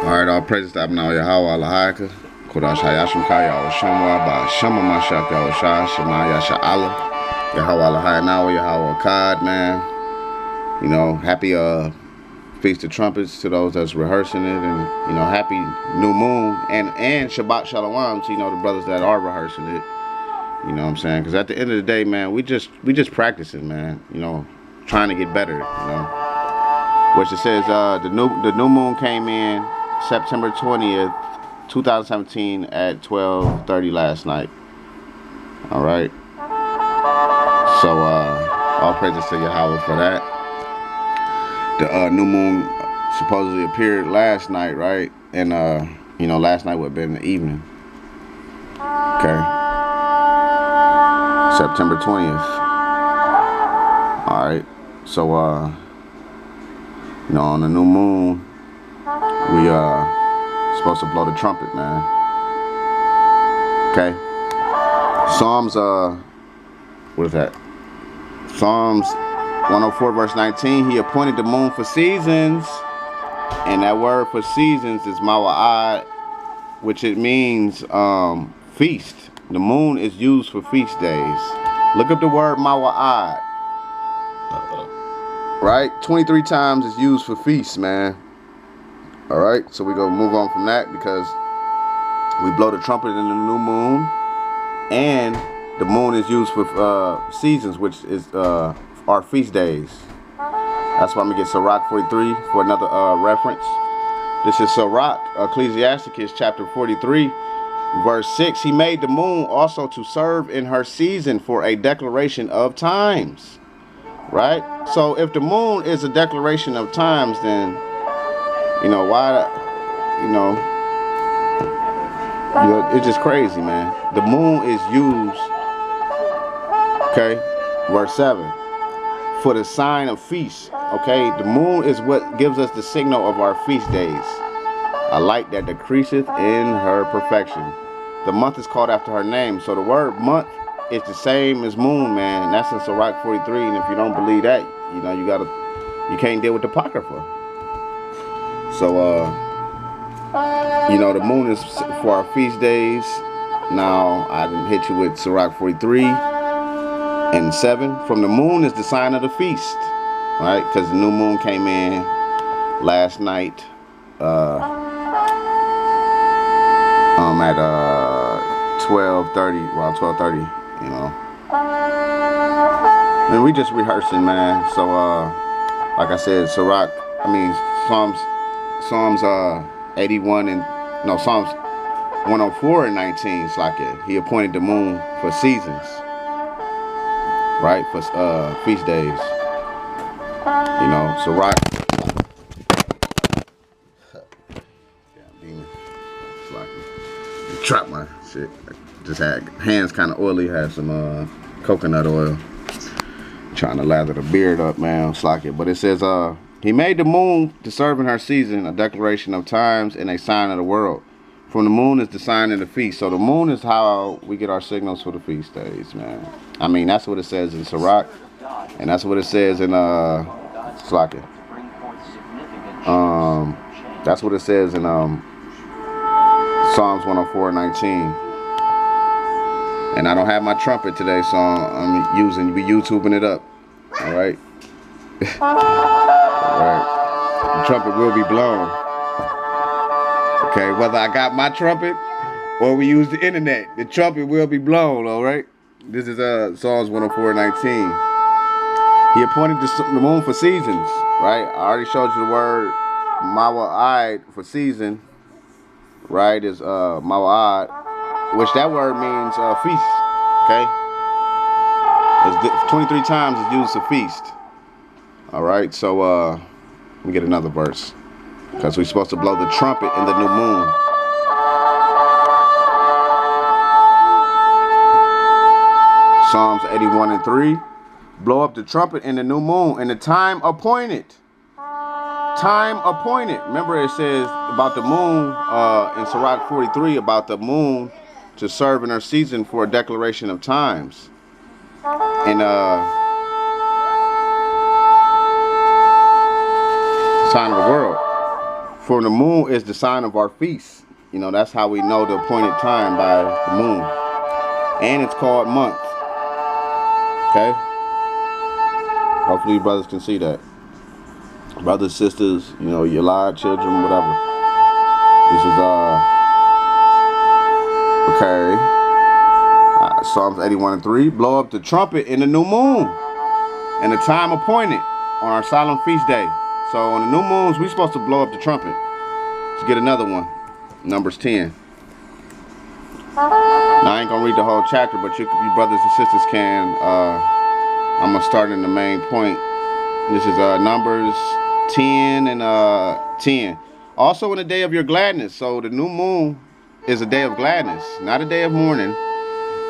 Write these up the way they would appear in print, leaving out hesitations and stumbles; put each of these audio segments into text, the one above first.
Alright, all praises to Abnau Yahweh Alahaka. Kodash Hayashim Kaya Shamwa Ba Shama Mashak Yahushua Shema Yasha Allah. Yahweh Alahai Yahweh Akkad, man. You know, happy Feast of Trumpets to those that's rehearsing it, and you know, happy new moon and Shabbat Shalom to, you know, the brothers that are rehearsing it. You know what I'm saying? Because at the end of the day, man, we just practicing, man. You know, trying to get better. You know, which it says the new moon came in September 20th, 2017 at 12:30 last night. All right. So all praises to Yahweh for that. The new moon supposedly appeared last night, right? And you know, last night would have been the evening. Okay. September 20th. All right. So you know, on the new moon, we supposed to blow the trumpet, man. Okay. Psalms what is that? Psalms 104 verse 19. He appointed the moon for seasons, and that word for seasons is mawa'ad, which it means feast. The moon is used for feast days. Look up the word mawa'ad. Right? 23 times it's used for feasts, man. Alright, so we go move on from that, because we blow the trumpet in the new moon, and the moon is used for seasons, which is our feast days. That's why I'm going to get Sirach 43 for another reference. This is Sirach, Ecclesiasticus chapter 43, verse 6. He made the moon also to serve in her season for a declaration of times. Right? So if the moon is a declaration of times, then, you know, why, you know, it's just crazy, man. The moon is used, okay, verse 7, for the sign of feast, okay? The moon is what gives us the signal of our feast days, a light that decreaseth in her perfection. The month is called after her name. So the word month is the same as moon, man. And that's in Sirach 43. And if you don't believe that, you know, you can't deal with the Apocrypha. So, you know, the moon is for our feast days. Now, I didn't hit you with Sirach 43 and 7. From the moon is the sign of the feast, right? Because the new moon came in last night at 12:30, around 12:30, you know. And we just rehearsing, man. So, like I said, Sirach, Psalms 81 and no, Psalms 104 and 19. It's like it. He appointed the moon for seasons, right? For feast days. You know, Sirach. Yeah, demon. It's like it. Trap my shit. Just had hands kind of oily. Had some coconut oil. Trying to lather the beard up, man. It's like it. But it says, he made the moon to serve in her season, a declaration of times and a sign of the world. From the moon is the sign of the feast. So the moon is how we get our signals for the feast days, man. I mean, that's what it says in Sirach, and that's what it says in Slacken. That's what it says in Psalms 104 and 19. And I don't have my trumpet today, so I'm we YouTubing it up. All right. Alright, the trumpet will be blown. Okay, whether I got my trumpet or we use the internet, the trumpet will be blown, alright? This is Psalms 104:19. He appointed the moon for seasons, right? I already showed you the word mawa'ad for season, right? Is mawa'ad, which that word means feast, okay? It's 23 times it's used to feast. Alright, so let me get another verse, because we're supposed to blow the trumpet in the new moon. Psalms 81 and 3. Blow up the trumpet in the new moon in the time appointed. Time appointed. Remember it says about the moon in Sirach 43 about the moon to serve in her season for a declaration of times. And sign of the world. For the moon is the sign of our feast. You know, that's how we know the appointed time, by the moon. And it's called month. Okay? Hopefully you brothers can see that. Brothers, sisters, you know, your live children, whatever. This is, okay. Psalms 81:3. Blow up the trumpet in the new moon. And the time appointed on our solemn feast day. So on the new moons, we're supposed to blow up the trumpet. Let's get another one. Numbers 10. Now I ain't gonna read the whole chapter, but you brothers and sisters can. I'm gonna start in the main point. This is Numbers 10 and 10. Also in the day of your gladness. So the new moon is a day of gladness, not a day of mourning.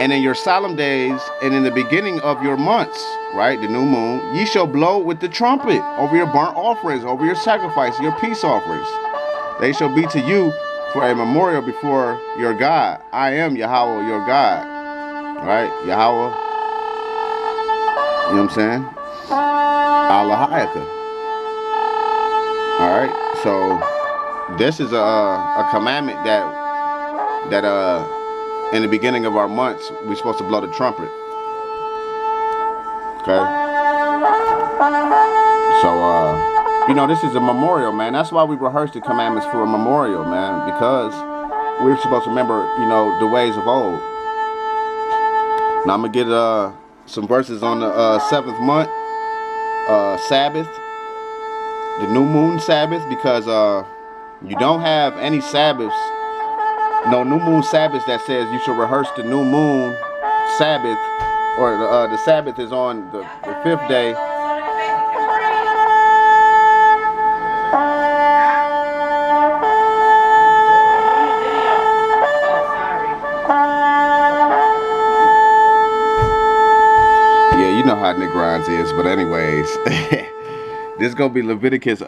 And in your solemn days and in the beginning of your months, right, the new moon, ye shall blow with the trumpet over your burnt offerings, over your sacrifice, your peace offerings. They shall be to you for a memorial before your God. I am Yahweh, your God. Right? Yahweh. You know what I'm saying? Allahayaka. Alright? So this is a commandment that in the beginning of our months we're supposed to blow the trumpet. Okay? So you know, this is a memorial, man. That's why we rehearse the commandments for a memorial, man. Because we're supposed to remember, you know, the ways of old. Now I'm going to get some verses on the 7th month Sabbath. The new moon Sabbath. Because you don't have any Sabbaths. No new moon Sabbaths that says you should rehearse the new moon Sabbath. Or the Sabbath is on the 5th day. You know how Negrons is, but anyways, this is gonna be Leviticus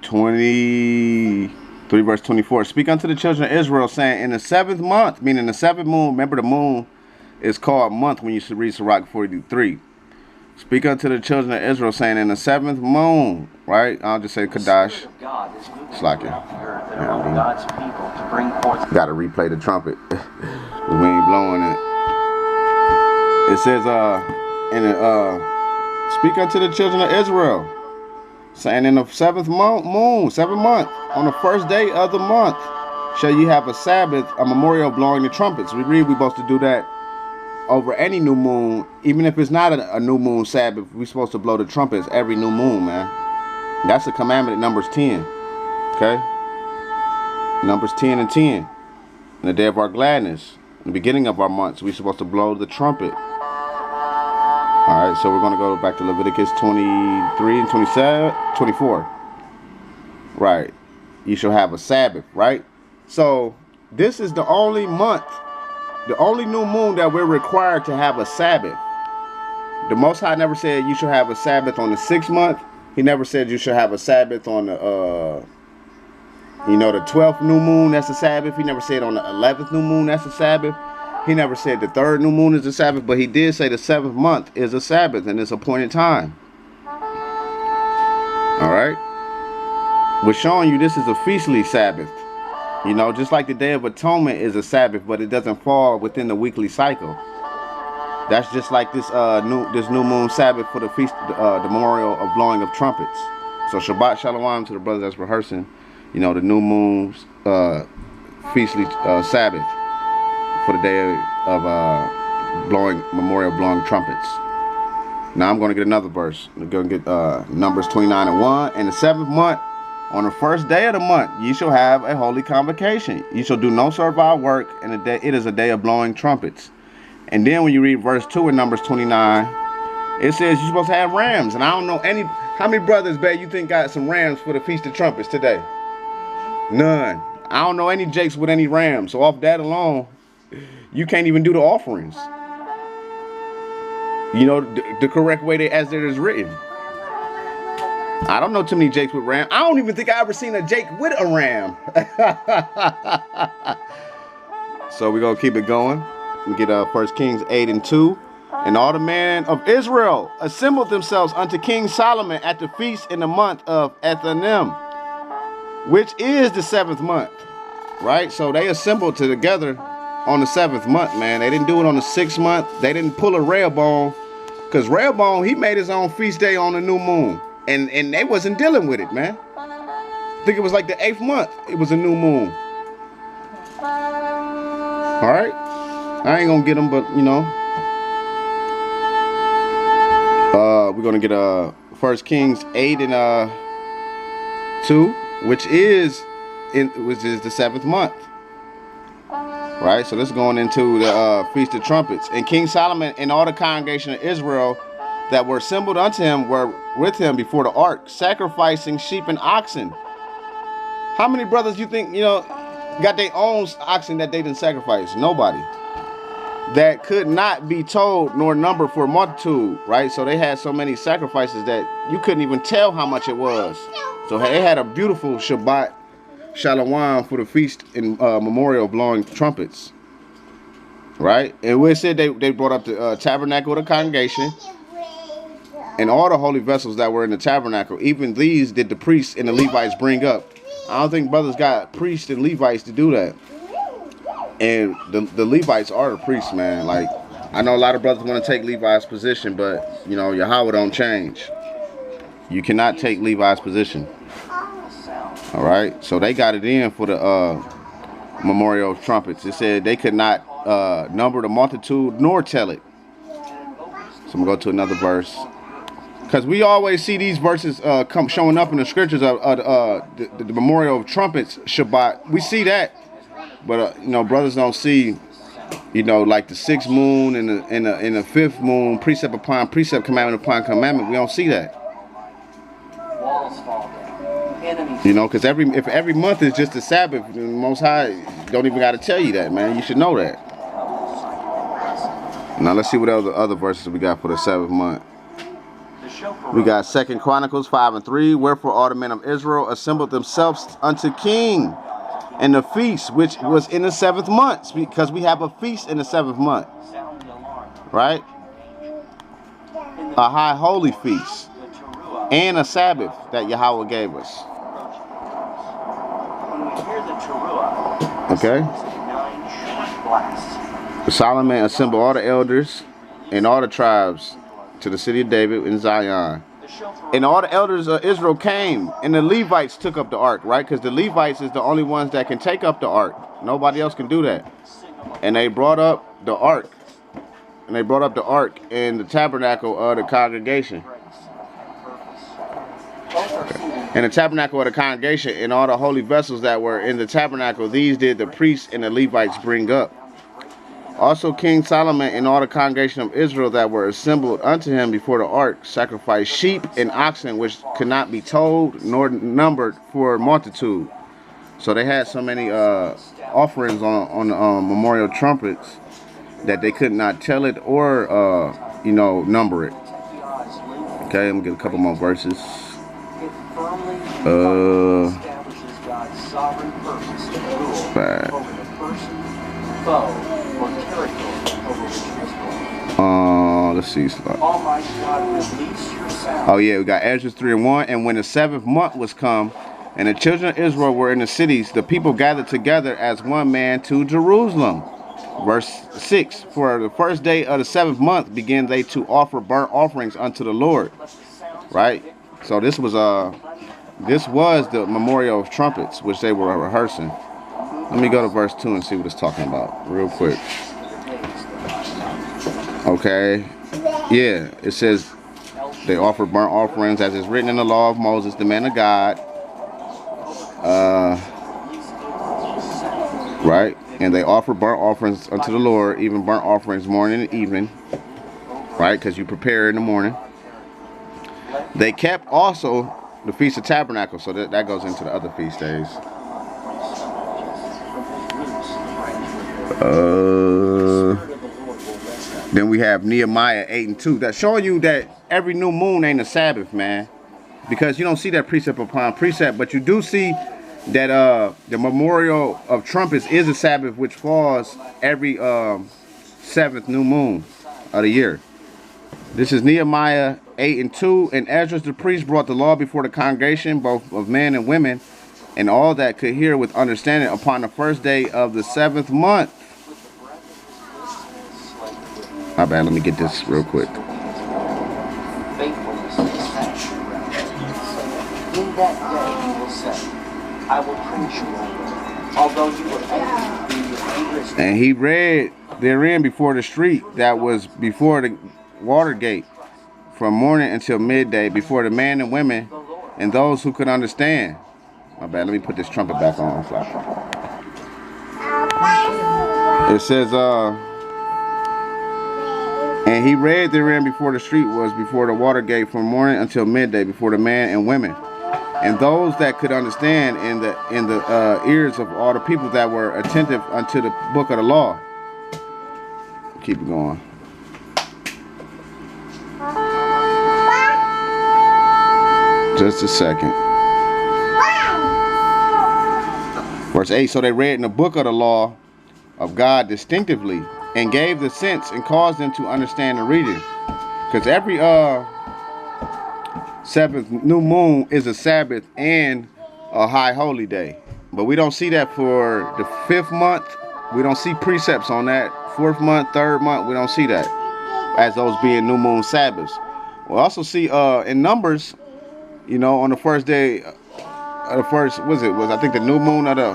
23 verse 24. Speak unto the children of Israel, saying, in the 7th month, meaning the 7th moon. Remember, the moon is called month when you should read Sirach 43. Speak unto the children of Israel, saying, in the 7th moon, right? I'll just say Kadash. Slacking. Gotta replay the trumpet. We ain't blowing it. It says, speak unto the children of Israel, saying, in the 7th moon, 7th month, on the 1st day of the month, shall you have a Sabbath, a memorial blowing the trumpets. We read we're supposed to do that over any new moon, even if it's not a new moon Sabbath. We're supposed to blow the trumpets every new moon, man. That's a commandment in Numbers 10. Okay? Numbers 10 and 10. In the day of our gladness, in the beginning of our months, we're supposed to blow the trumpet. Alright, so we're going to go back to Leviticus 23 and 24. Right. You shall have a Sabbath, right? So, this is the only month, the only new moon that we're required to have a Sabbath. The Most High never said you should have a Sabbath on the 6th month. He never said you should have a Sabbath on the, the 12th new moon, that's a Sabbath. He never said on the 11th new moon, that's a Sabbath. He never said the 3rd new moon is a Sabbath, but he did say the 7th month is a Sabbath and it's appointed time. Alright? We're showing you this is a feastly Sabbath. You know, just like the Day of Atonement is a Sabbath, but it doesn't fall within the weekly cycle. That's just like this new moon Sabbath for the feast, the memorial of blowing of trumpets. So Shabbat Shalom to the brothers that's rehearsing, you know, the new moon's feastly Sabbath for the day of memorial blowing trumpets. Now I'm going to get another verse. I'm going to get Numbers 29 and 1. In the 7th month, on the 1st day of the month, ye shall have a holy convocation. Ye shall do no servile work, and it is a day of blowing trumpets. And then when you read verse 2 in Numbers 29, it says you're supposed to have rams. And I don't know how many brothers, babe, you think got some rams for the Feast of Trumpets today? None. I don't know any jakes with any rams. So off that alone, you can't even do the offerings. You know, the correct way as it is written. I don't know too many jakes with ram. I don't even think I ever seen a jake with a ram. So we're going to keep it going. We get 1 Kings 8 and 2. And all the men of Israel assembled themselves unto King Solomon at the feast in the month of Ethanim. which is the 7th month, right? So they assembled together on the 7th month, man. They didn't do it on the 6th month. They didn't pull a Rehoboam, because Rehoboam, he made his own feast day on the new moon, and they wasn't dealing with it, man. I think it was like the 8th month. It was a new moon. All right, I ain't gonna get them, but you know, we're gonna get 1 Kings 8 and 2, which is the 7th month. Right, so this is going into the Feast of Trumpets. And King Solomon and all the congregation of Israel that were assembled unto him were with him before the ark, sacrificing sheep and oxen. How many brothers you think, you know, got their own oxen that they didn't sacrifice? Nobody. That could not be told nor numbered for a multitude, right? So they had so many sacrifices that you couldn't even tell how much it was. So they had a beautiful Shabbat Shalom for the feast in memorial, blowing trumpets, right? And we said they brought up the tabernacle of the congregation and all the holy vessels that were in the tabernacle. Even these did the priests and the Levites bring up. I don't think brothers got priests and Levites to do that. And the Levites are the priests, man. Like, I know a lot of brothers want to take Levi's position, but you know, Yahweh don't change. You cannot take Levi's position. All right, so they got it in for the memorial of trumpets. It said they could not number the multitude nor tell it. So I'm gonna go to another verse, because we always see these verses come showing up in the scriptures of the memorial of trumpets Shabbat. We see that, but you know, brothers don't see, you know, like the 6th moon and the 5th moon, precept upon precept, commandment upon commandment. We don't see that. You know, because if every month is just a Sabbath, the Most High don't even got to tell you that, man. You should know that. Now let's see what other verses we got for the 7th month. We got 2 Chronicles 5 and 3. Wherefore all the men of Israel assembled themselves unto king in the feast which was in the 7th month, because we have a feast in the 7th month, right? A high holy feast and a Sabbath that Yahweh gave us. Okay. Solomon assembled all the elders and all the tribes to the city of David in Zion. And all the elders of Israel came, and the Levites took up the ark, right? Because the Levites is the only ones that can take up the ark. Nobody else can do that. And they brought up the ark. And they brought up the ark in the tabernacle of the congregation. And the tabernacle of the congregation and all the holy vessels that were in the tabernacle, these did the priests and the Levites bring up. Also King Solomon and all the congregation of Israel that were assembled unto him before the ark sacrificed sheep and oxen, which could not be told nor numbered for a multitude. So they had so many offerings on the memorial trumpets that they could not tell it or you know, number it. Okay, I'm gonna get a couple more verses. Let's see. Oh yeah, we got Ezra 3 and 1. And when the 7th month was come, and the children of Israel were in the cities, the people gathered together as one man to Jerusalem. Verse 6. For the first day of the 7th month began they to offer burnt offerings unto the Lord. Right. So this was the memorial of trumpets, which they were rehearsing. Let me go to verse 2 and see what it's talking about real quick. Okay. Yeah, it says they offer burnt offerings as is written in the law of Moses, the man of God. Right. And they offer burnt offerings unto the Lord, even burnt offerings morning and evening. Right, because you prepare in the morning. They kept also the Feast of Tabernacles, so that goes into the other feast days. Then we have Nehemiah 8 and 2. That's showing you that every new moon ain't a Sabbath, man. Because you don't see that precept upon precept, but you do see that the memorial of trumpets is a Sabbath, which falls every 7th new moon of the year. This is Nehemiah 8 and 2. And Ezra the priest brought the law before the congregation, both of men and women, and all that could hear with understanding upon the first day of the 7th month. My bad, let me get this real quick. In that day he will say, I will praise you, although you were angry. And he read therein before the street that was before the Watergate, from morning until midday, before the men and women and those who could understand. My bad, let me put this trumpet back on. It says, and he read therein before the street was before the Watergate, from morning until midday, before the men and women and those that could understand, in the ears of all the people that were attentive unto the book of the law. Keep it going. Just a second. Verse 8, so they read in the book of the law of God distinctively, and gave the sense and caused them to understand the reading. Because every 7th new moon is a Sabbath and a high holy day. But we don't see that for the 5th month. We don't see precepts on that. 4th month, 3rd month, we don't see that as those being new moon Sabbaths. We also see in Numbers, you know, on the first day, the first, was I think the new moon of the,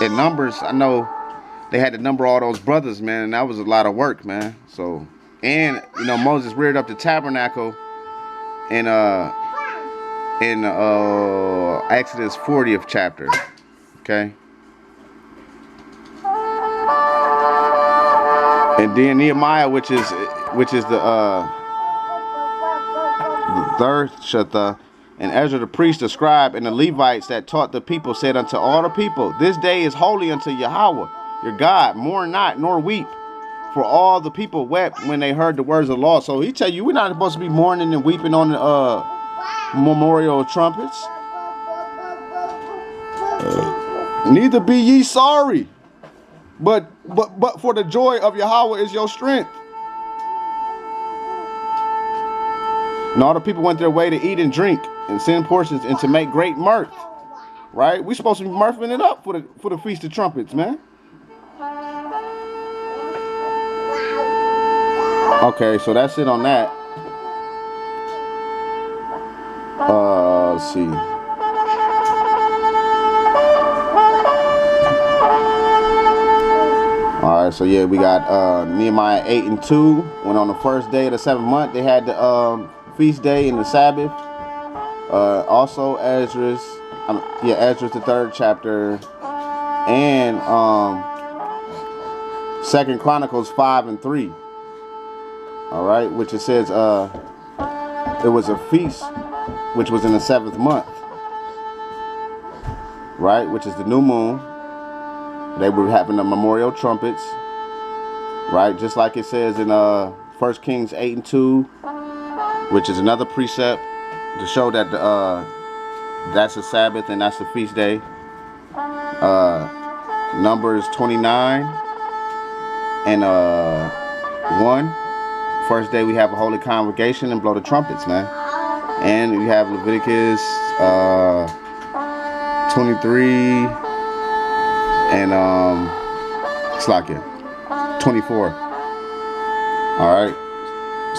in Numbers, I know they had to number all those brothers, man, and that was a lot of work, man. So, and, you know, Moses reared up the tabernacle in Exodus 40th chapter, okay? And then Nehemiah, which is the 3rd Shatha, and Ezra the priest, the scribe, and the Levites that taught the people, said unto all the people, this day is holy unto Yahweh your God, mourn not nor weep. For all the people wept when they heard the words of the law. So he tell you, we're not supposed to be mourning and weeping on the memorial trumpets. Neither be ye sorry, but for the joy of Yahweh is your strength. And all the people went their way to eat and drink and send portions and to make great mirth. Right? We're supposed to be mirthing it up for the Feast of Trumpets, man. Okay, so that's it on that. Let's see. Alright, so yeah, we got Nehemiah 8 and 2. When on the first day of the 7th month, they had the feast day and the Sabbath. Also Ezra's the 3rd chapter. And 2nd Chronicles 5 and 3. Alright, which it says it was a feast which was in the 7th month. Right, which is the new moon. They were having the memorial trumpets. Right, just like it says in 1 Kings 8 and 2, which is another precept to show that that's a Sabbath and that's the feast day. Numbers 29 and 1. First day we have a holy convocation and blow the trumpets, man. And you have Leviticus 23 and 24. Alright.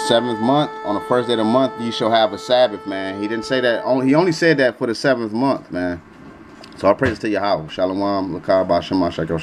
7th month, on the first day of the month, you shall have a Sabbath, man. He didn't say that, he only said that for the 7th month, man. So I praise to Yahweh. Shalom, Lakar, Bashama, Shakel,